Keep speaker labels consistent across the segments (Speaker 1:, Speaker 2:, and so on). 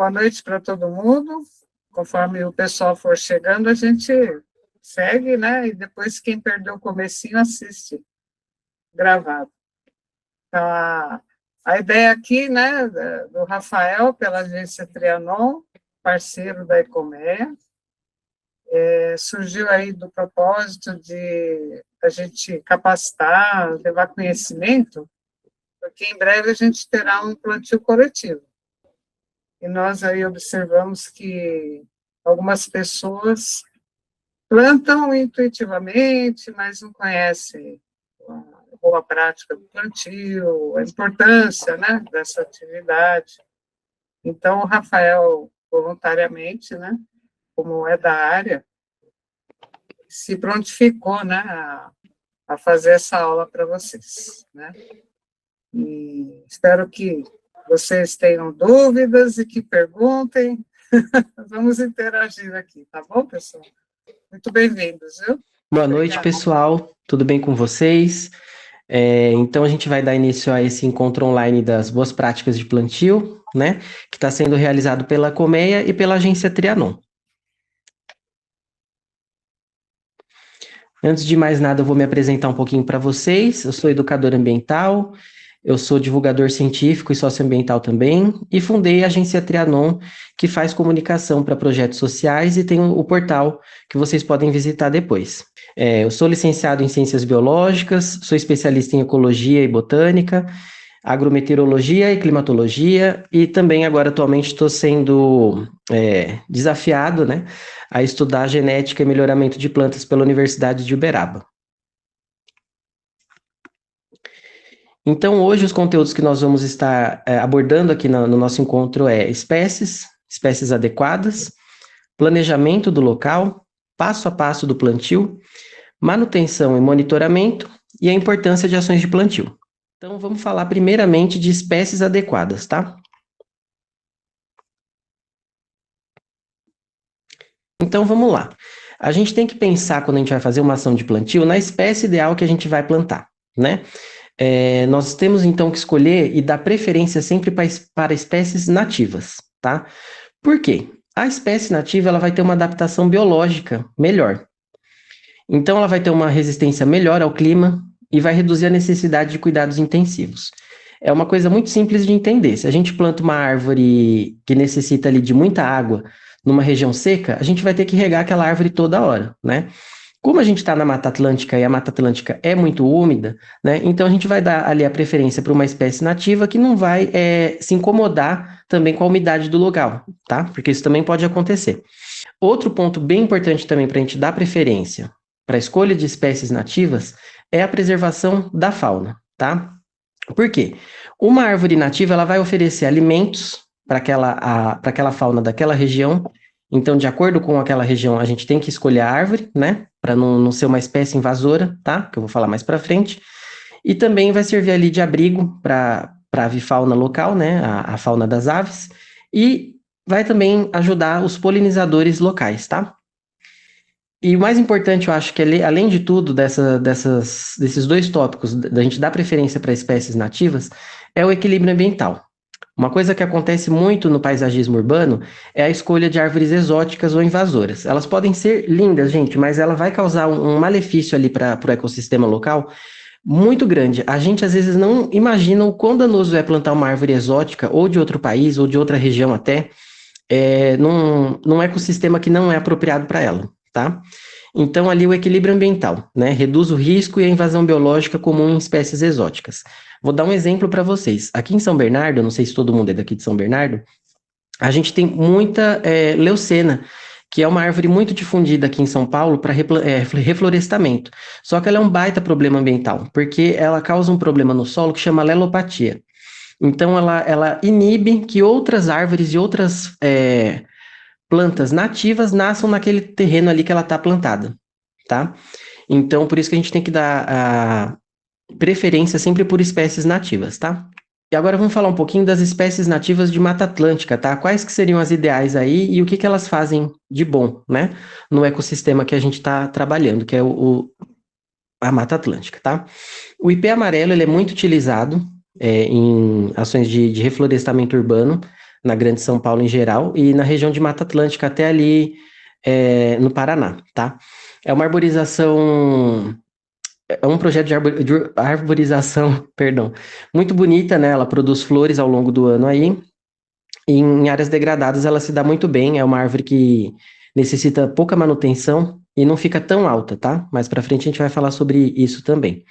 Speaker 1: Boa noite para todo mundo. Conforme o pessoal for chegando, a gente segue, né? E depois quem perdeu o comecinho assiste gravado. Então, a ideia aqui, né, do Rafael, pela agência Trianon, parceiro da Ecoméa, surgiu aí do propósito de a gente capacitar, levar conhecimento, porque em breve a gente terá um plantio coletivo. E nós aí observamos que algumas pessoas plantam intuitivamente, mas não conhecem a boa prática do plantio, a importância, né, dessa atividade. Então, o Rafael, voluntariamente, né, como é da área, se prontificou, né, a fazer essa aula para vocês, né? E espero que vocês tenham dúvidas e que perguntem. Vamos interagir aqui, tá bom, pessoal? Muito bem-vindos, viu?
Speaker 2: Boa noite, pessoal. Tudo bem com vocês? Então, a gente vai dar início a esse encontro online das boas práticas de plantio, né? Que está sendo realizado pela Colmeia e pela agência Trianon. Antes de mais nada, eu vou me apresentar um pouquinho para vocês. Eu sou educador ambiental, eu sou divulgador científico e socioambiental também, e fundei a agência Trianon, que faz comunicação para projetos sociais e tem o portal que vocês podem visitar depois. Eu sou licenciado em Ciências Biológicas, sou especialista em Ecologia e Botânica, Agrometeorologia e Climatologia, e também agora atualmente estou sendo desafiado, né, a estudar genética e melhoramento de plantas pela Universidade de Uberaba. Então, hoje os conteúdos que nós vamos estar abordando aqui no nosso encontro é espécies adequadas, planejamento do local, passo a passo do plantio, manutenção e monitoramento e a importância de ações de plantio. Então, vamos falar primeiramente de espécies adequadas, tá? Então, vamos lá. A gente tem que pensar, quando a gente vai fazer uma ação de plantio, na espécie ideal que a gente vai plantar, né? Nós temos, então, que escolher e dar preferência sempre para espécies nativas, tá? Por quê? A espécie nativa ela vai ter uma adaptação biológica melhor. Então, ela vai ter uma resistência melhor ao clima e vai reduzir a necessidade de cuidados intensivos. É uma coisa muito simples de entender. Se a gente planta uma árvore que necessita ali de muita água numa região seca, a gente vai ter que regar aquela árvore toda hora, né? Como a gente está na Mata Atlântica e a Mata Atlântica é muito úmida, né? Então a gente vai dar ali a preferência para uma espécie nativa que não vai se incomodar também com a umidade do local, tá? Porque isso também pode acontecer. Outro ponto bem importante também para a gente dar preferência para a escolha de espécies nativas é a preservação da fauna, tá? Por quê? Uma árvore nativa ela vai oferecer alimentos para aquela fauna daquela região. Então, de acordo com aquela região, a gente tem que escolher a árvore, né? Para não ser uma espécie invasora, tá? Que eu vou falar mais para frente. E também vai servir ali de abrigo para a avifauna local, né? A fauna das aves. E vai também ajudar os polinizadores locais, tá? E o mais importante, eu acho que além de tudo, desses dois tópicos, da gente dar preferência para espécies nativas, é o equilíbrio ambiental. Uma coisa que acontece muito no paisagismo urbano é a escolha de árvores exóticas ou invasoras. Elas podem ser lindas, gente, mas ela vai causar um malefício ali para o ecossistema local muito grande. A gente às vezes não imagina o quão danoso é plantar uma árvore exótica ou de outro país ou de outra região até, num ecossistema que não é apropriado para ela, tá? Então, ali o equilíbrio ambiental, né? Reduz o risco e a invasão biológica comum em espécies exóticas. Vou dar um exemplo para vocês. Aqui em São Bernardo, não sei se todo mundo é daqui de São Bernardo, a gente tem muita leucena, que é uma árvore muito difundida aqui em São Paulo para reflorestamento. Só que ela é um baita problema ambiental, porque ela causa um problema no solo que chama lelopatia. Então, ela inibe que outras árvores e outras plantas nativas nasçam naquele terreno ali que ela está plantada, tá? Então, por isso que a gente tem que dar a preferência sempre por espécies nativas, tá? E agora vamos falar um pouquinho das espécies nativas de Mata Atlântica, tá? Quais que seriam as ideais aí e o que elas fazem de bom, né? No ecossistema que a gente está trabalhando, que é a Mata Atlântica, tá? O ipê amarelo, ele é muito utilizado em ações de reflorestamento urbano, na Grande São Paulo em geral, e na região de Mata Atlântica até ali no Paraná, tá? É uma arborização, é um projeto de arborização, perdão, muito bonita, né? Ela produz flores ao longo do ano aí, e em áreas degradadas ela se dá muito bem, é uma árvore que necessita pouca manutenção e não fica tão alta, tá? Mais para frente a gente vai falar sobre isso também.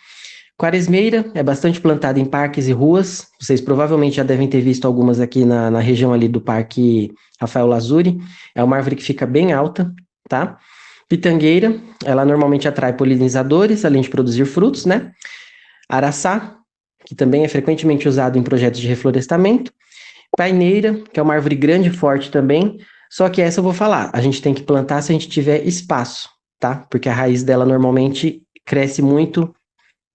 Speaker 2: Quaresmeira é bastante plantada em parques e ruas. Vocês provavelmente já devem ter visto algumas aqui na região ali do Parque Rafael Lazuri. É uma árvore que fica bem alta, tá? Pitangueira, ela normalmente atrai polinizadores, além de produzir frutos, né? Araçá, que também é frequentemente usado em projetos de reflorestamento. Paineira, que é uma árvore grande e forte também. Só que essa eu vou falar, a gente tem que plantar se a gente tiver espaço, tá? Porque a raiz dela normalmente cresce muito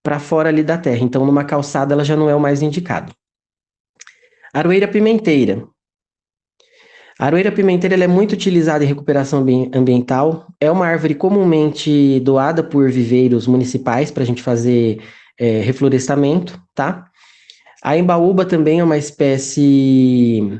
Speaker 2: para fora ali da terra. Então, numa calçada, ela já não é o mais indicado. Aroeira pimenteira. A aroeira pimenteira ela é muito utilizada em recuperação ambiental. É uma árvore comumente doada por viveiros municipais para a gente fazer reflorestamento, tá? A embaúba também é uma espécie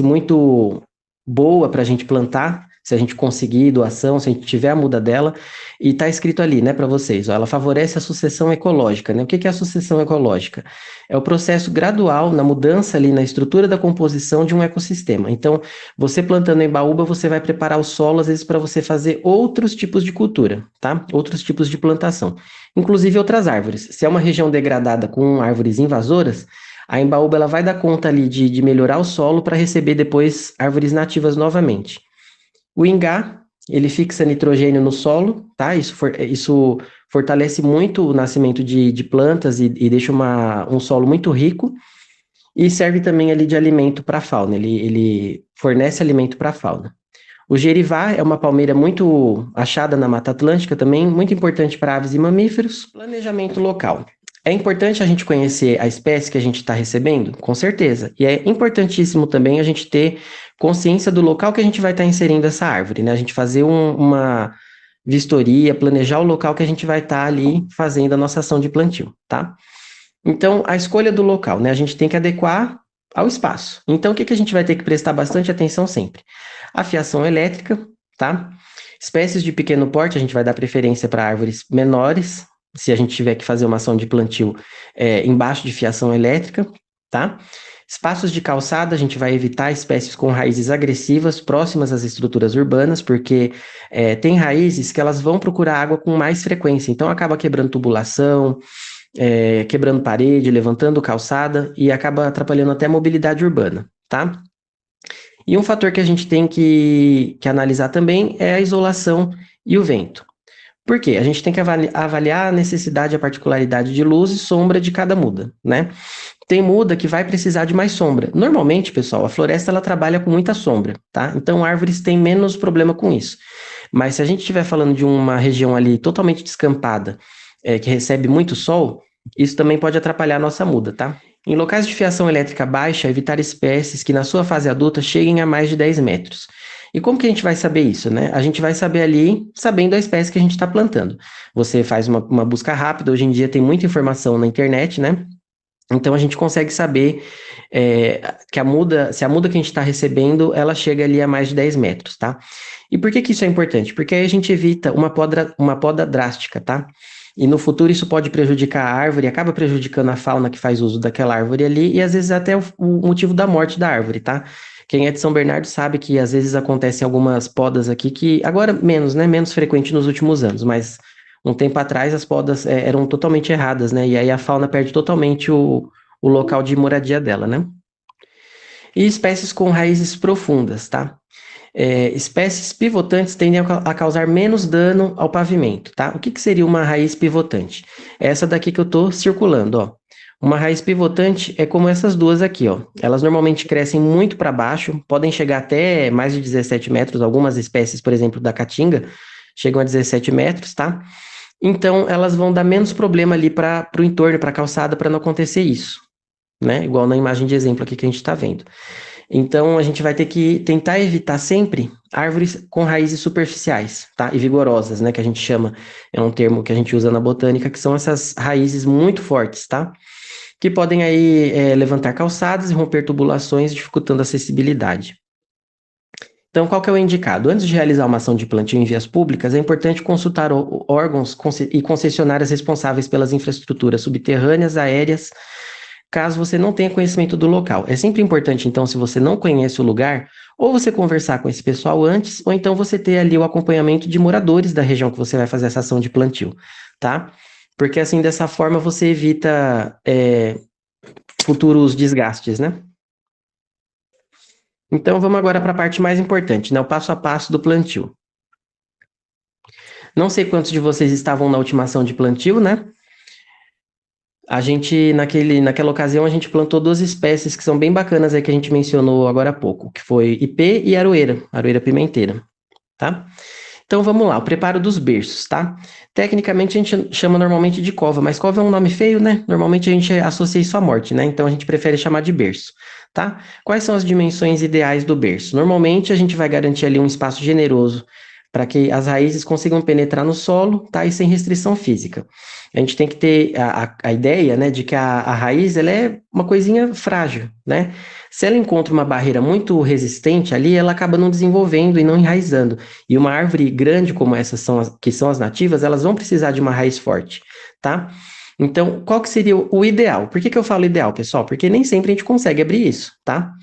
Speaker 2: muito boa para a gente plantar, se a gente conseguir doação, se a gente tiver a muda dela, e está escrito ali, né, para vocês, ó, ela favorece a sucessão ecológica, né? O que é a sucessão ecológica? É o processo gradual na mudança ali na estrutura da composição de um ecossistema. Então, você plantando embaúba, você vai preparar o solo, às vezes, para você fazer outros tipos de cultura, tá? Outros tipos de plantação, inclusive outras árvores. Se é uma região degradada com árvores invasoras, a embaúba ela vai dar conta ali de melhorar o solo para receber depois árvores nativas novamente. O ingá, ele fixa nitrogênio no solo, tá? Isso fortalece muito o nascimento de plantas e deixa um solo muito rico e serve também ali de alimento para a fauna, ele fornece alimento para a fauna. O gerivá é uma palmeira muito achada na Mata Atlântica também, muito importante para aves e mamíferos. Planejamento local. É importante a gente conhecer a espécie que a gente está recebendo? Com certeza. E é importantíssimo também a gente ter consciência do local que a gente vai estar inserindo essa árvore, né? A gente fazer uma vistoria, planejar o local que a gente vai estar ali fazendo a nossa ação de plantio, tá? Então, a escolha do local, né? A gente tem que adequar ao espaço. Então, o que a gente vai ter que prestar bastante atenção sempre? A fiação elétrica, tá? Espécies de pequeno porte, a gente vai dar preferência para árvores menores, se a gente tiver que fazer uma ação de plantio embaixo de fiação elétrica, tá? Espaços de calçada, a gente vai evitar espécies com raízes agressivas próximas às estruturas urbanas, porque tem raízes que elas vão procurar água com mais frequência, então acaba quebrando tubulação, quebrando parede, levantando calçada e acaba atrapalhando até a mobilidade urbana, tá? E um fator que a gente tem que analisar também é a isolação e o vento. Por quê? A gente tem que avaliar a necessidade e a particularidade de luz e sombra de cada muda, né? Tem muda que vai precisar de mais sombra. Normalmente, pessoal, a floresta ela trabalha com muita sombra, tá? Então, árvores têm menos problema com isso. Mas se a gente estiver falando de uma região ali totalmente descampada, que recebe muito sol, isso também pode atrapalhar a nossa muda, tá? Em locais de fiação elétrica baixa, evitar espécies que na sua fase adulta cheguem a mais de 10 metros. E como que a gente vai saber isso, né? A gente vai saber ali, sabendo a espécie que a gente está plantando. Você faz uma busca rápida, hoje em dia tem muita informação na internet, né? Então a gente consegue saber que se a muda que a gente está recebendo, ela chega ali a mais de 10 metros, tá? E por que isso é importante? Porque aí a gente evita uma poda drástica, tá? E no futuro isso pode prejudicar a árvore, acaba prejudicando a fauna que faz uso daquela árvore ali, e às vezes até o motivo da morte da árvore, tá? Quem é de São Bernardo sabe que às vezes acontecem algumas podas aqui que, agora menos, né? Menos frequente nos últimos anos, mas um tempo atrás as podas eram totalmente erradas, né? E aí a fauna perde totalmente o local de moradia dela, né? E espécies com raízes profundas, tá? Espécies pivotantes tendem a causar menos dano ao pavimento, tá? O que seria uma raiz pivotante? Essa daqui que eu estou circulando, ó. Uma raiz pivotante é como essas duas aqui, ó. Elas normalmente crescem muito para baixo, podem chegar até mais de 17 metros, algumas espécies, por exemplo, da caatinga, chegam a 17 metros, tá? Então, elas vão dar menos problema ali para o entorno, para a calçada, para não acontecer isso, né? Igual na imagem de exemplo aqui que a gente está vendo. Então, a gente vai ter que tentar evitar sempre árvores com raízes superficiais, tá? E vigorosas, né? Que a gente chama, é um termo que a gente usa na botânica, que são essas raízes muito fortes, tá? que podem aí levantar calçadas e romper tubulações, dificultando a acessibilidade. Então, qual que é o indicado? Antes de realizar uma ação de plantio em vias públicas, é importante consultar órgãos e concessionárias responsáveis pelas infraestruturas subterrâneas, aéreas, caso você não tenha conhecimento do local. É sempre importante, então, se você não conhece o lugar, ou você conversar com esse pessoal antes, ou então você ter ali o acompanhamento de moradores da região que você vai fazer essa ação de plantio, tá? Porque assim, dessa forma, você evita futuros desgastes, né? Então, vamos agora para a parte mais importante, né? O passo a passo do plantio. Não sei quantos de vocês estavam na última ação de plantio, né? A gente, naquela ocasião, a gente plantou 2 espécies que são bem bacanas aí que a gente mencionou agora há pouco, que foi ipê e aroeira pimenteira, tá? Então vamos lá, o preparo dos berços, tá? Tecnicamente a gente chama normalmente de cova, mas cova é um nome feio, né? Normalmente a gente associa isso à morte, né? Então a gente prefere chamar de berço, tá? Quais são as dimensões ideais do berço? Normalmente a gente vai garantir ali um espaço generoso para que as raízes consigam penetrar no solo, tá? E sem restrição física. A gente tem que ter a ideia, né, de que a raiz ela é uma coisinha frágil, né? Se ela encontra uma barreira muito resistente ali, ela acaba não desenvolvendo e não enraizando. E uma árvore grande como essas que são as nativas, elas vão precisar de uma raiz forte, tá? Então, qual que seria o ideal? Por que eu falo ideal, pessoal? Porque nem sempre a gente consegue abrir isso, tá?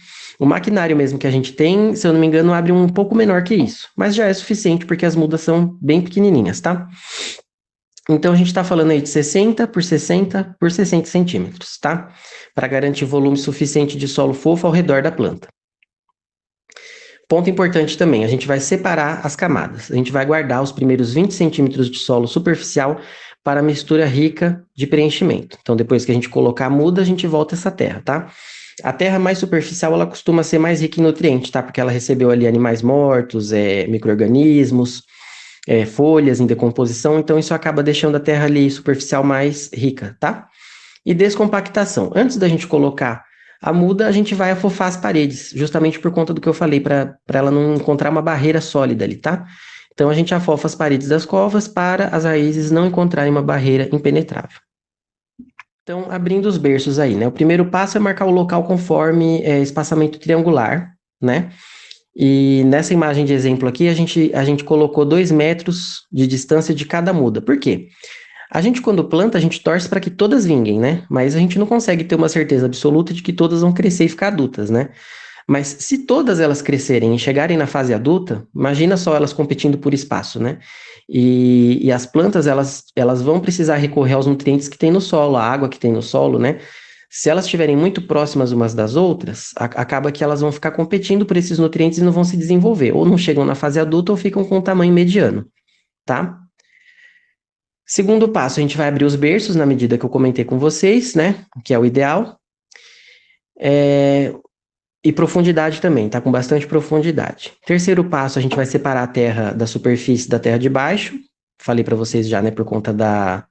Speaker 2: O maquinário mesmo que a gente tem, se eu não me engano, abre um pouco menor que isso, mas já é suficiente porque as mudas são bem pequenininhas, tá? Então, a gente está falando aí de 60 por 60 por 60 centímetros, tá? Para garantir volume suficiente de solo fofo ao redor da planta. Ponto importante também, a gente vai separar as camadas. A gente vai guardar os primeiros 20 centímetros de solo superficial para a mistura rica de preenchimento. Então, depois que a gente colocar a muda, a gente volta essa terra, tá? A terra mais superficial, ela costuma ser mais rica em nutrientes, tá? Porque ela recebeu ali animais mortos, micro-organismos, folhas em decomposição, então isso acaba deixando a terra ali superficial mais rica, tá? E descompactação. Antes da gente colocar a muda, a gente vai afofar as paredes, justamente por conta do que eu falei, para ela não encontrar uma barreira sólida ali, tá? Então a gente afofa as paredes das covas para as raízes não encontrarem uma barreira impenetrável. Então, abrindo os berços aí, né? O primeiro passo é marcar o local conforme espaçamento triangular, né? E nessa imagem de exemplo aqui, a gente colocou 2 metros de distância de cada muda. Por quê? A gente, quando planta, a gente torce para que todas vinguem, né? Mas a gente não consegue ter uma certeza absoluta de que todas vão crescer e ficar adultas, né? Mas se todas elas crescerem e chegarem na fase adulta, imagina só elas competindo por espaço, né? E as plantas, elas vão precisar recorrer aos nutrientes que tem no solo, a água que tem no solo, né? Se elas estiverem muito próximas umas das outras, acaba que elas vão ficar competindo por esses nutrientes e não vão se desenvolver. Ou não chegam na fase adulta ou ficam com um tamanho mediano, tá? Segundo passo, a gente vai abrir os berços na medida que eu comentei com vocês, né? Que é o ideal. E profundidade também, tá com bastante profundidade. Terceiro passo, a gente vai separar a terra da superfície da terra de baixo. Falei para vocês já, né, por conta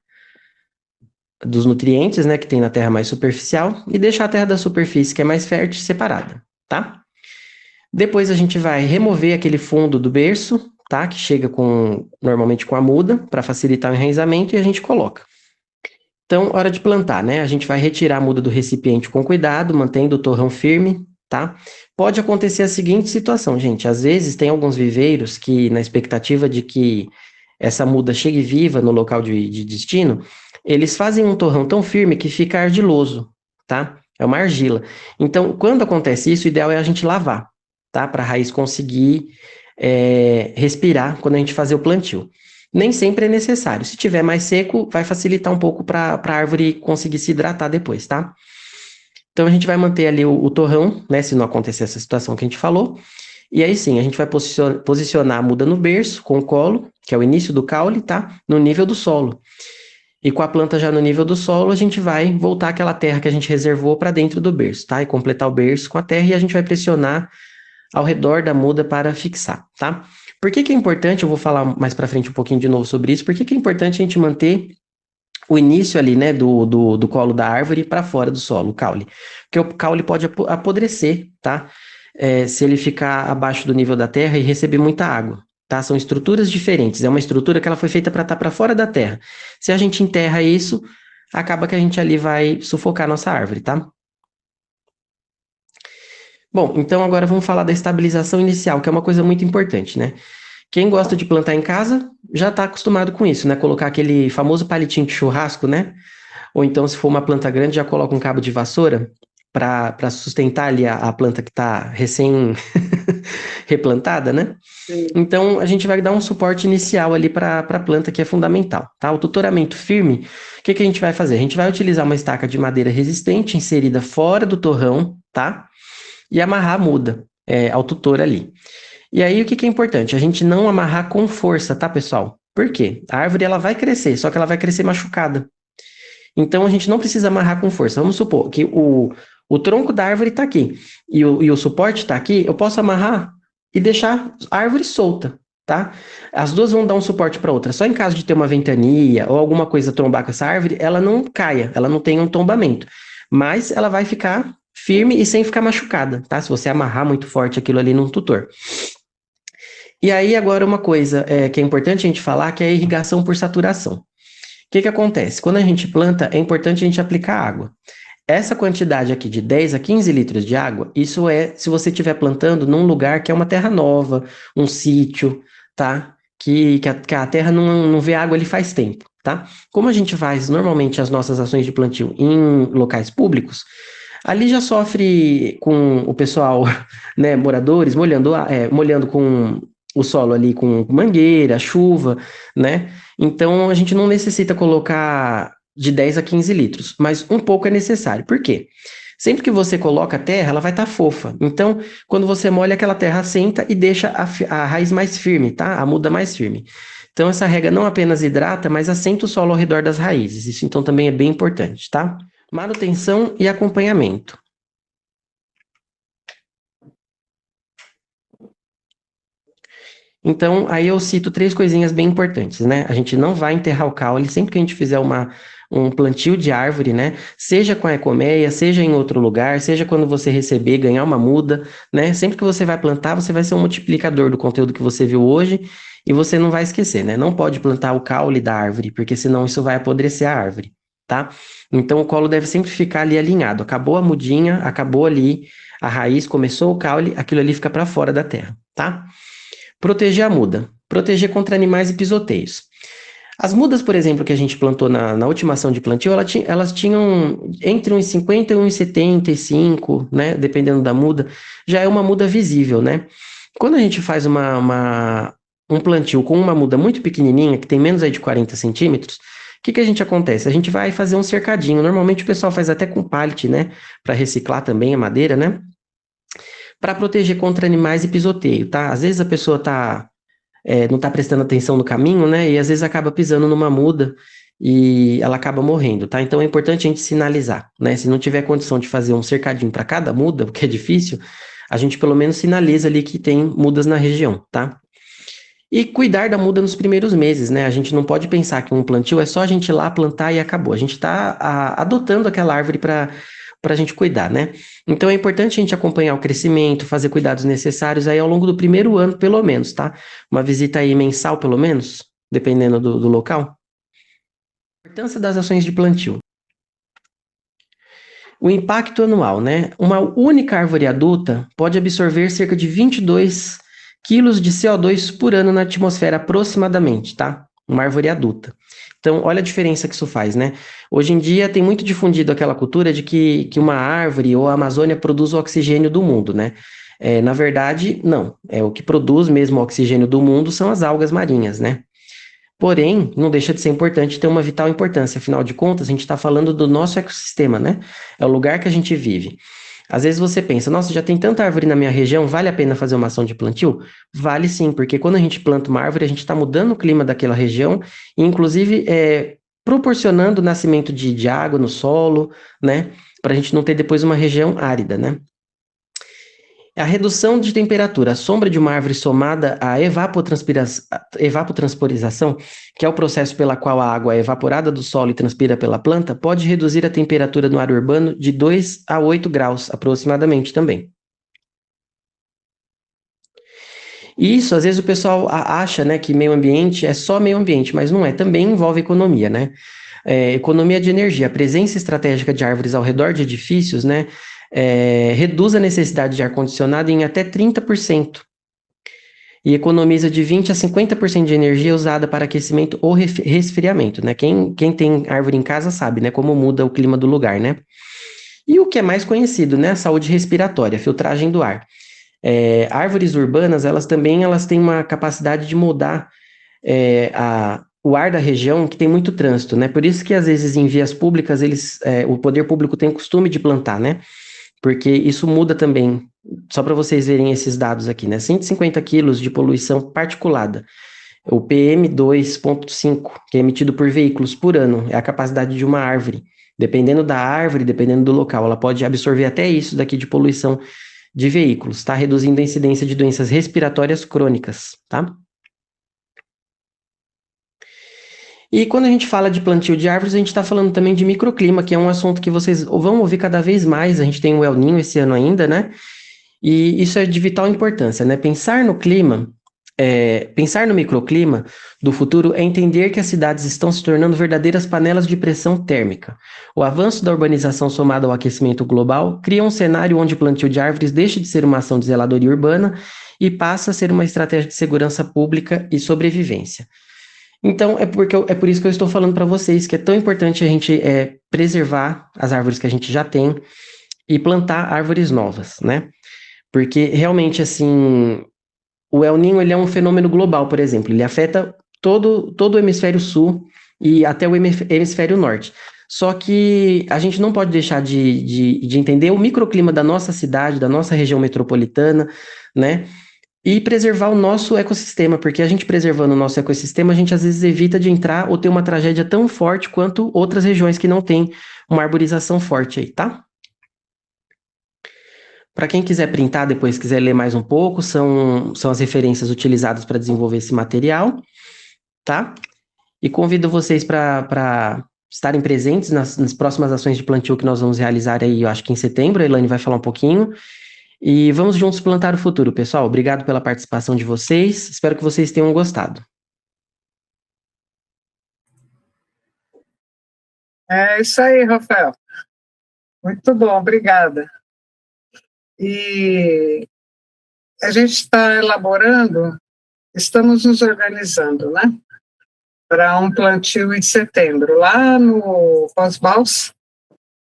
Speaker 2: dos nutrientes, né, que tem na terra mais superficial. E deixar a terra da superfície, que é mais fértil, separada, tá? Depois a gente vai remover aquele fundo do berço, tá? Que chega normalmente com a muda, para facilitar o enraizamento, e a gente coloca. Então, hora de plantar, né? A gente vai retirar a muda do recipiente com cuidado, mantendo o torrão firme, tá? Pode acontecer a seguinte situação, gente. Às vezes tem alguns viveiros que, na expectativa de que essa muda chegue viva no local de destino, eles fazem um torrão tão firme que fica argiloso, tá? É uma argila. Então, quando acontece isso, o ideal é a gente lavar, tá? Para a raiz conseguir respirar quando a gente fazer o plantio. Nem sempre é necessário. Se tiver mais seco, vai facilitar um pouco para a árvore conseguir se hidratar depois, tá? Então, a gente vai manter ali o torrão, né? Se não acontecer essa situação que a gente falou. E aí sim, a gente vai posicionar a muda no berço, com o colo, que é o início do caule, tá? No nível do solo. E com a planta já no nível do solo, a gente vai voltar aquela terra que a gente reservou para dentro do berço, tá? E completar o berço com a terra e a gente vai pressionar ao redor da muda para fixar, tá? Por que é importante, eu vou falar mais para frente um pouquinho de novo sobre isso, por que é importante a gente manter o início ali, né, do colo da árvore para fora do solo, o caule? Porque o caule pode apodrecer, tá? Se ele ficar abaixo do nível da terra e receber muita água, tá? São estruturas diferentes, é uma estrutura que ela foi feita para estar para fora da terra. Se a gente enterra isso, acaba que a gente ali vai sufocar a nossa árvore, tá? Bom, então agora vamos falar da estabilização inicial, que é uma coisa muito importante, né? Quem gosta de plantar em casa já está acostumado com isso, né? Colocar aquele famoso palitinho de churrasco, né? Ou então, se for uma planta grande, já coloca um cabo de vassoura para sustentar ali a planta que está recém replantada, né?
Speaker 1: Sim.
Speaker 2: Então, a gente vai dar um suporte inicial ali para a planta, que é fundamental, tá? O tutoramento firme, o que que a gente vai fazer? A gente vai utilizar uma estaca de madeira resistente inserida fora do torrão, tá? E amarrar a muda ao tutor ali. E aí, o que que é importante? A gente não amarrar com força, tá, pessoal? Por quê? A árvore ela vai crescer, só que ela vai crescer machucada. Então, a gente não precisa amarrar com força. Vamos supor que o tronco da árvore está aqui e o suporte está aqui, eu posso amarrar e deixar a árvore solta, tá? As duas vão dar um suporte para a outra. Só em caso de ter uma ventania ou alguma coisa trombar com essa árvore, ela não caia, ela não tenha um tombamento. Mas ela vai ficar firme e sem ficar machucada, tá? Se você amarrar muito forte aquilo ali num tutor. E aí, agora uma coisa que é importante a gente falar, que é a irrigação por saturação. O que que acontece? Quando a gente planta, é importante a gente aplicar água. Essa quantidade aqui de 10 a 15 litros de água, isso é se você estiver plantando num lugar que é uma terra nova, um sítio, tá? Que a terra não vê água ali faz tempo, tá? Como a gente faz normalmente as nossas ações de plantio em locais públicos, ali já sofre com o pessoal, né, moradores, molhando com o solo ali com mangueira, chuva, né? Então a gente não necessita colocar de 10 a 15 litros, mas um pouco é necessário. Por quê? Sempre que você coloca a terra, ela vai estar fofa. Então, quando você molha, aquela terra assenta e deixa a raiz mais firme, tá? A muda mais firme. Então, essa rega não apenas hidrata, mas assenta o solo ao redor das raízes. Isso, então, também é bem importante, tá? Manutenção e acompanhamento. Então, aí eu cito três coisinhas bem importantes, né? A gente não vai enterrar o caule sempre que a gente fizer um plantio de árvore, né? Seja com a ecomeia, seja em outro lugar, seja quando você receber, ganhar uma muda, né? Sempre que você vai plantar, você vai ser um multiplicador do conteúdo que você viu hoje e você não vai esquecer, né? Não pode plantar o caule da árvore, porque senão isso vai apodrecer a árvore, tá? Então, o colo deve sempre ficar ali alinhado. Acabou a mudinha, acabou ali a raiz, começou o caule, aquilo ali fica para fora da terra, tá? Proteger a muda. Proteger contra animais e pisoteios. As mudas, por exemplo, que a gente plantou na última ação de plantio, elas tinham entre 1,50 e 1,75, né? Dependendo da muda. Já é uma muda visível, né? Quando a gente faz um plantio com uma muda muito pequenininha, que tem menos aí de 40 centímetros, o que a gente acontece? A gente vai fazer um cercadinho. Normalmente o pessoal faz até com pallet, né? Para reciclar também a madeira, né? Para proteger contra animais e pisoteio, tá? Às vezes a pessoa não está prestando atenção no caminho, né? E às vezes acaba pisando numa muda e ela acaba morrendo, tá? Então é importante a gente sinalizar, né? Se não tiver condição de fazer um cercadinho para cada muda, porque é difícil, a gente pelo menos sinaliza ali que tem mudas na região, tá? E cuidar da muda nos primeiros meses, né? A gente não pode pensar que um plantio é só a gente ir lá plantar e acabou. A gente está adotando aquela árvore para a gente cuidar, né? Então é importante a gente acompanhar o crescimento, fazer cuidados necessários aí ao longo do primeiro ano, pelo menos, tá? Uma visita aí mensal, pelo menos, dependendo do local. Importância das ações de plantio. O impacto anual, né? Uma única árvore adulta pode absorver cerca de 22 quilos de CO2 por ano na atmosfera, aproximadamente, tá? Uma árvore adulta. Então, olha a diferença que isso faz, né? Hoje em dia tem muito difundido aquela cultura de que uma árvore ou a Amazônia produz o oxigênio do mundo, né? Na verdade, não. O que produz mesmo o oxigênio do mundo são as algas marinhas, né? Porém, não deixa de ser importante ter uma vital importância. Afinal de contas, a gente está falando do nosso ecossistema, né? É o lugar que a gente vive. Às vezes você pensa, nossa, já tem tanta árvore na minha região, vale a pena fazer uma ação de plantio? Vale sim, porque quando a gente planta uma árvore, a gente está mudando o clima daquela região e, inclusive, proporcionando o nascimento de água no solo, né? Para a gente não ter depois uma região árida, né? A redução de temperatura, a sombra de uma árvore somada à evapotranspiração, que é o processo pela qual a água é evaporada do solo e transpira pela planta, pode reduzir a temperatura no ar urbano de 2 a 8 graus, aproximadamente também. Isso, às vezes o pessoal acha, né, que meio ambiente é só meio ambiente, mas não é, também envolve economia, né? economia de energia, a presença estratégica de árvores ao redor de edifícios, né, reduz a necessidade de ar-condicionado em até 30%. E economiza de 20% a 50% de energia usada para aquecimento ou resfriamento, né? Quem tem árvore em casa sabe, né? Como muda o clima do lugar, né? E o que é mais conhecido, né? A saúde respiratória, a filtragem do ar. Árvores urbanas, elas têm uma capacidade de mudar o ar da região que tem muito trânsito, né? Por isso que, às vezes, em vias públicas, o poder público tem o costume de plantar, né? Porque isso muda também, só para vocês verem esses dados aqui, né? 150 quilos de poluição particulada, o PM2,5, que é emitido por veículos por ano, é a capacidade de uma árvore. Dependendo da árvore, dependendo do local, ela pode absorver até isso daqui de poluição de veículos, tá? Reduzindo a incidência de doenças respiratórias crônicas, tá? E quando a gente fala de plantio de árvores, a gente está falando também de microclima, que é um assunto que vocês vão ouvir cada vez mais. A gente tem o El Niño esse ano ainda, né? E isso é de vital importância, né? Pensar no clima, pensar no microclima do futuro é entender que as cidades estão se tornando verdadeiras panelas de pressão térmica. O avanço da urbanização somado ao aquecimento global cria um cenário onde o plantio de árvores deixa de ser uma ação de zeladoria urbana e passa a ser uma estratégia de segurança pública e sobrevivência. Então, é por isso que eu estou falando para vocês que é tão importante a gente preservar as árvores que a gente já tem e plantar árvores novas, né? Porque realmente, assim, o El Niño, ele é um fenômeno global, por exemplo, ele afeta todo o hemisfério sul e até o hemisfério norte. Só que a gente não pode deixar de entender o microclima da nossa cidade, da nossa região metropolitana, né? E preservar o nosso ecossistema, porque a gente preservando o nosso ecossistema, a gente às vezes evita de entrar ou ter uma tragédia tão forte quanto outras regiões que não têm uma arborização forte aí, tá? Para quem quiser printar, depois quiser ler mais um pouco, são as referências utilizadas para desenvolver esse material, tá? E convido vocês para estarem presentes nas próximas ações de plantio que nós vamos realizar aí, eu acho que em setembro, a Elaine vai falar um pouquinho. E vamos juntos plantar o futuro, pessoal. Obrigado pela participação de vocês. Espero que vocês tenham gostado.
Speaker 1: É isso aí, Rafael. Muito bom, obrigada. E a gente está elaborando, estamos nos organizando, né? Para um plantio em setembro, lá no Pós-Baus,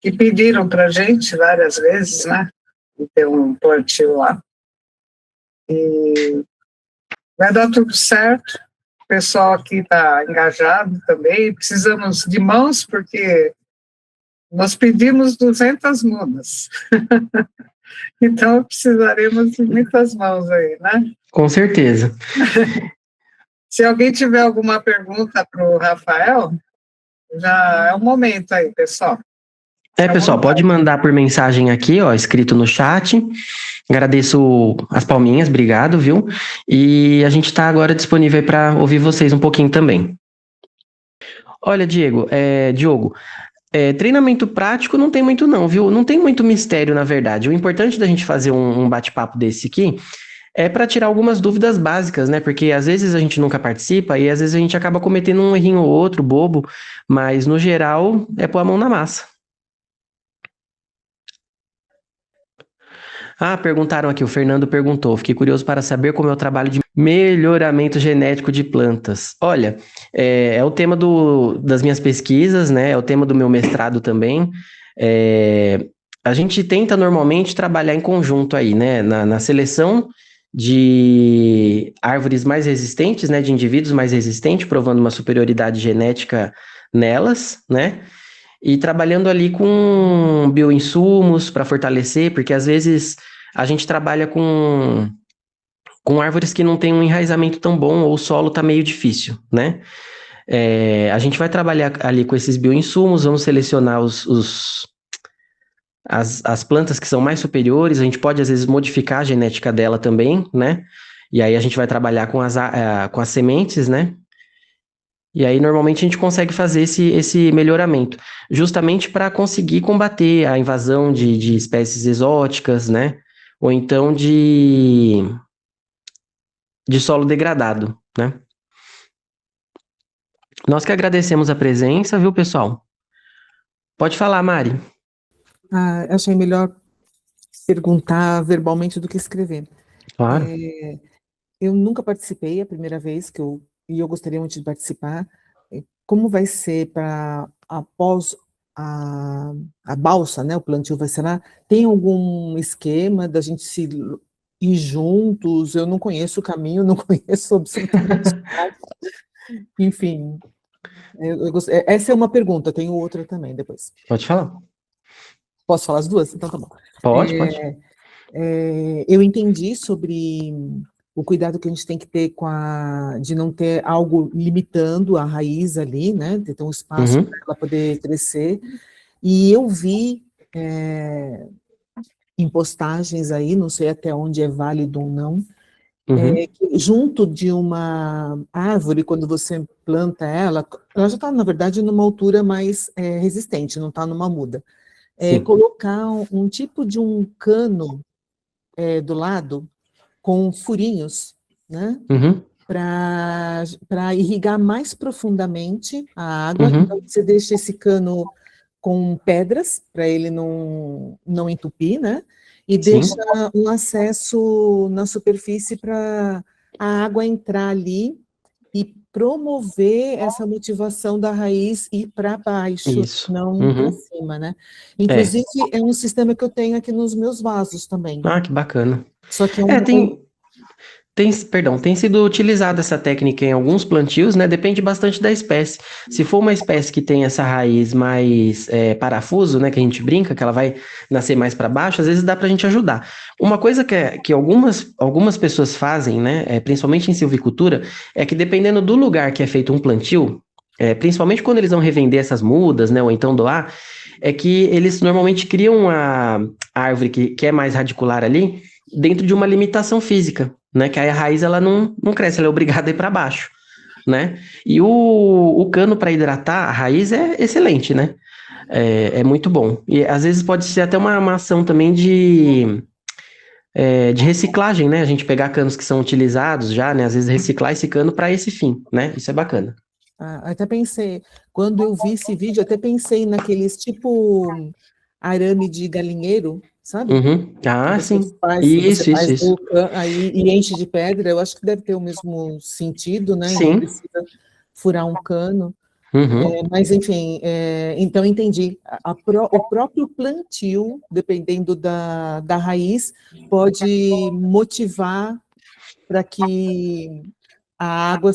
Speaker 1: que pediram para a gente várias vezes, né? De ter um plantio lá. E vai dar tudo certo. O pessoal aqui está engajado também. Precisamos de mãos, porque nós pedimos 200 mudas. Então, precisaremos de muitas mãos aí, né?
Speaker 2: Com certeza.
Speaker 1: Se alguém tiver alguma pergunta para o Rafael, já é o momento aí, pessoal.
Speaker 2: Pessoal, pode mandar por mensagem aqui, ó, escrito no chat. Agradeço as palminhas, obrigado, viu? E a gente está agora disponível para ouvir vocês um pouquinho também. Olha, Diogo, treinamento prático não tem muito não, viu? Não tem muito mistério, na verdade. O importante da gente fazer um bate-papo desse aqui é para tirar algumas dúvidas básicas, né? Porque às vezes a gente nunca participa e às vezes a gente acaba cometendo um errinho ou outro, bobo, mas no geral é pôr a mão na massa. Perguntaram aqui, o Fernando perguntou, fiquei curioso para saber como é o trabalho de melhoramento genético de plantas. Olha, é o tema das minhas pesquisas, né? É o tema do meu mestrado também. A gente tenta normalmente trabalhar em conjunto aí, né? Na seleção de árvores mais resistentes, né? De indivíduos mais resistentes, provando uma superioridade genética nelas, né? E trabalhando ali com bioinsumos para fortalecer, porque às vezes a gente trabalha com árvores que não têm um enraizamento tão bom ou o solo está meio difícil, né? A gente vai trabalhar ali com esses bioinsumos, vamos selecionar as plantas que são mais superiores, a gente pode às vezes modificar a genética dela também, né? E aí a gente vai trabalhar com as sementes, né? E aí, normalmente, a gente consegue fazer esse melhoramento, justamente para conseguir combater a invasão de espécies exóticas, né? Ou então de solo degradado, né? Nós que agradecemos a presença, viu, pessoal? Pode falar, Mari.
Speaker 3: Achei melhor perguntar verbalmente do que escrever.
Speaker 2: Claro.
Speaker 3: Eu nunca participei, é a primeira vez e eu gostaria muito de participar. Como vai ser para após a, a balsa, né? O plantio vai ser lá? Tem algum esquema da gente se ir juntos? Eu não conheço o caminho, não conheço absolutamente nada. Enfim, essa é uma pergunta, tenho outra também depois.
Speaker 2: Pode falar.
Speaker 3: Posso falar as duas? Então tá bom.
Speaker 2: Pode, pode.
Speaker 3: Eu entendi sobre o cuidado que a gente tem que ter de não ter algo limitando a raiz ali, né? De ter um espaço
Speaker 2: Uhum.
Speaker 3: para ela poder crescer. E eu vi em postagens aí, não sei até onde é válido ou não,
Speaker 2: Uhum.
Speaker 3: que junto de uma árvore, quando você planta ela já está, na verdade, numa altura mais resistente, não está numa muda.
Speaker 2: Sim.
Speaker 3: Colocar um tipo de um cano do lado, com furinhos, né?
Speaker 2: Uhum.
Speaker 3: Para irrigar mais profundamente a água.
Speaker 2: Uhum.
Speaker 3: Então, você deixa esse cano com pedras, para ele não entupir, né? E
Speaker 2: Sim.
Speaker 3: deixa um acesso na superfície para a água entrar ali e promover essa motivação da raiz ir para baixo,
Speaker 2: Isso.
Speaker 3: não para
Speaker 2: Uhum.
Speaker 3: cima, né? Inclusive, é um sistema que eu tenho aqui nos meus vasos também.
Speaker 2: Ah, que bacana.
Speaker 3: Só que
Speaker 2: Tem sido utilizada essa técnica em alguns plantios, né? Depende bastante da espécie. Se for uma espécie que tem essa raiz mais parafuso, né? Que a gente brinca, que ela vai nascer mais para baixo, às vezes dá para a gente ajudar. Uma coisa que algumas pessoas fazem, né? Principalmente em silvicultura, é que dependendo do lugar que é feito um plantio, principalmente quando eles vão revender essas mudas, né? Ou então doar, é que eles normalmente criam a árvore que é mais radicular ali dentro de uma limitação física, né? Que aí a raiz ela não cresce, ela é obrigada a ir para baixo, né? E o cano para hidratar a raiz é excelente, né? É muito bom. E às vezes pode ser até uma ação também de reciclagem, né? A gente pegar canos que são utilizados já, né? Às vezes reciclar esse cano para esse fim, né? Isso é bacana.
Speaker 3: até pensei, quando eu vi esse vídeo, até pensei naqueles tipo arame de galinheiro, sabe?
Speaker 2: Uhum.
Speaker 3: Que
Speaker 2: Ah, sim.
Speaker 3: você
Speaker 2: Isso,
Speaker 3: faz
Speaker 2: isso.
Speaker 3: aí e enche de pedra. Eu acho que deve ter o mesmo sentido, né? E não
Speaker 2: Sim.
Speaker 3: precisa furar um cano.
Speaker 2: Uhum.
Speaker 3: Mas, enfim, então entendi. O próprio plantio, dependendo da raiz, pode motivar para que a água,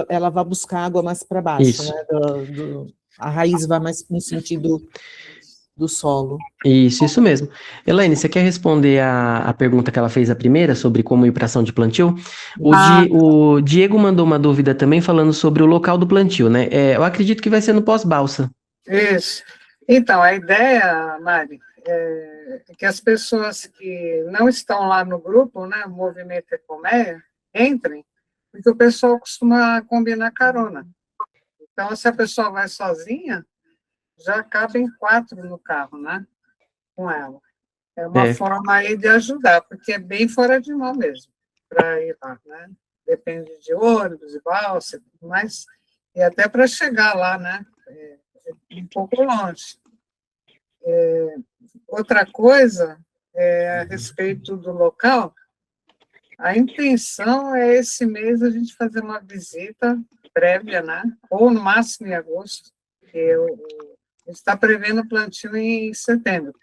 Speaker 3: ela vá buscar água mais para baixo,
Speaker 2: Isso.
Speaker 3: né? A raiz vai mais no sentido do solo.
Speaker 2: Isso mesmo. Elaine, você quer responder a pergunta que ela fez a primeira, sobre como ir para ação de plantio? O Diego mandou uma dúvida também falando sobre o local do plantio, né? Eu acredito que vai ser no pós-balsa.
Speaker 1: Isso. Então, a ideia, Mari, é que as pessoas que não estão lá no grupo, né, o Movimento Ecoméia, entrem, porque o pessoal costuma combinar carona. Então, se a pessoa vai sozinha, já cabem 4 no carro, né, com ela. É uma forma aí de ajudar, porque é bem fora de mão mesmo, para ir lá, né? Depende de ônibus, de balsa, tudo mais, e até para chegar lá, né? É um pouco longe. Outra coisa, a respeito do local, a intenção é esse mês a gente fazer uma visita prévia, né? Ou no máximo em agosto, porque a gente está prevendo o plantio em setembro.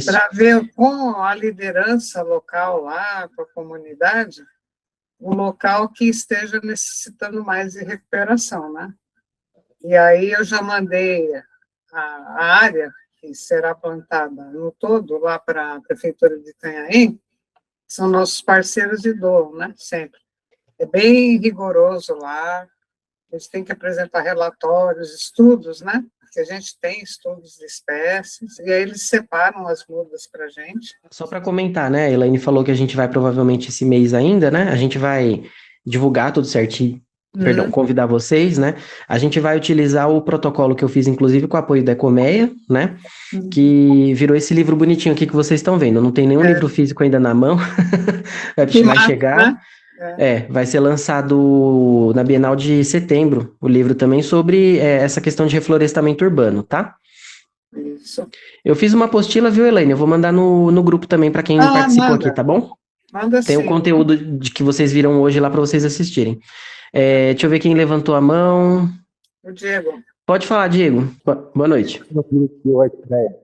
Speaker 1: Para ver com a liderança local lá, com a comunidade, o local que esteja necessitando mais de recuperação, né? E aí eu já mandei a área que será plantada no todo lá para a Prefeitura de Itanhaém, são nossos parceiros de doa, né? Sempre. É bem rigoroso lá, eles têm que apresentar relatórios, estudos, né? Porque a gente tem estudos de espécies, e aí eles separam as mudas para a gente.
Speaker 2: Só para comentar, né? A Elaine falou que a gente vai provavelmente esse mês ainda, né? A gente vai divulgar tudo certinho. Perdão, convidar vocês, né? A gente vai utilizar o protocolo que eu fiz, inclusive, com o apoio da Ecoméia, né? Que virou esse livro bonitinho aqui que vocês estão vendo. Não tem nenhum livro físico ainda na mão, vai chegar. Né? Vai ser lançado na Bienal de setembro, o livro também sobre essa questão de reflorestamento urbano, tá?
Speaker 1: Isso.
Speaker 2: Eu fiz uma apostila, viu, Elaine? Eu vou mandar no grupo também para quem participou aqui, tá bom?
Speaker 1: Manda
Speaker 2: Tem
Speaker 1: sim.
Speaker 2: o conteúdo de que vocês viram hoje lá para vocês assistirem. Deixa eu ver quem levantou a mão.
Speaker 1: O Diego.
Speaker 2: Pode falar, Diego. Boa noite.
Speaker 4: No grupo do Arcomeia.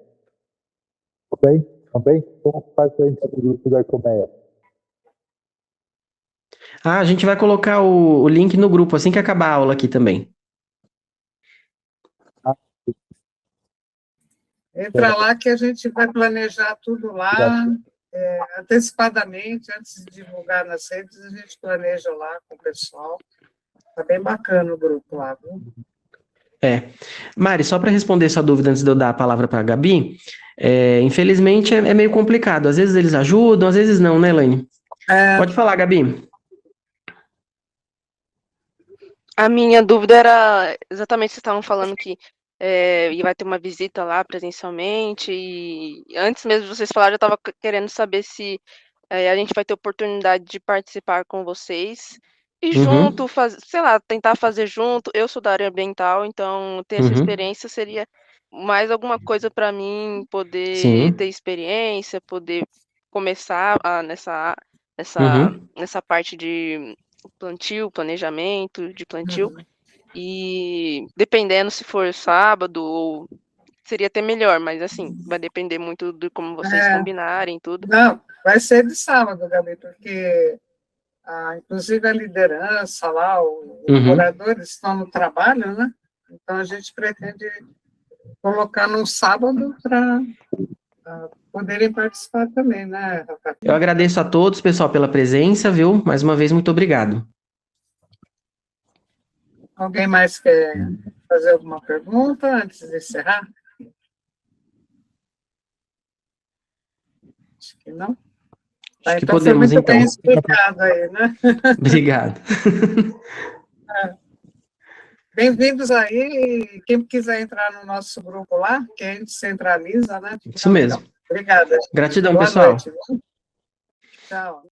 Speaker 4: Também? Como faz para entrar no grupo do Arcomeia?
Speaker 2: A gente vai colocar o link no grupo assim que acabar a aula aqui também.
Speaker 1: Entra lá que a gente vai planejar tudo lá, antecipadamente, antes de divulgar nas redes, a gente planeja lá com o pessoal. Tá bem bacana o grupo lá, viu?
Speaker 2: Mari, só para responder sua dúvida antes de eu dar a palavra para a Gabi, infelizmente é meio complicado. Às vezes eles ajudam, às vezes não, né, Elaine? Pode falar, Gabi.
Speaker 5: A minha dúvida era exatamente, vocês estavam falando que vai ter uma visita lá presencialmente, e antes mesmo de vocês falarem, eu estava querendo saber se a gente vai ter oportunidade de participar com vocês e junto, sei lá, tentar fazer junto. Eu sou da área ambiental, então ter essa experiência seria mais alguma coisa para mim poder ter experiência, poder começar nessa parte de plantio, planejamento de plantio. E dependendo se for sábado, seria até melhor, mas assim, vai depender muito de como vocês combinarem tudo.
Speaker 1: Não, vai ser de sábado, Gabi, porque inclusive a liderança lá, os moradores estão no trabalho, né? Então a gente pretende colocar no sábado para poderem participar também, né, Rafa?
Speaker 2: Eu agradeço a todos, pessoal, pela presença, viu? Mais uma vez, muito obrigado.
Speaker 1: Alguém mais quer fazer alguma pergunta antes de encerrar? Acho que não.
Speaker 2: Acho que
Speaker 1: então
Speaker 2: podemos,
Speaker 1: foi muito bem
Speaker 2: então.
Speaker 1: explicado aí, né?
Speaker 2: Obrigado.
Speaker 1: Bem-vindos aí. Quem quiser entrar no nosso grupo lá, que a gente centraliza, né?
Speaker 2: Isso mesmo.
Speaker 1: Obrigada.
Speaker 2: Gratidão,
Speaker 1: Boa
Speaker 2: pessoal.
Speaker 1: noite. Tchau.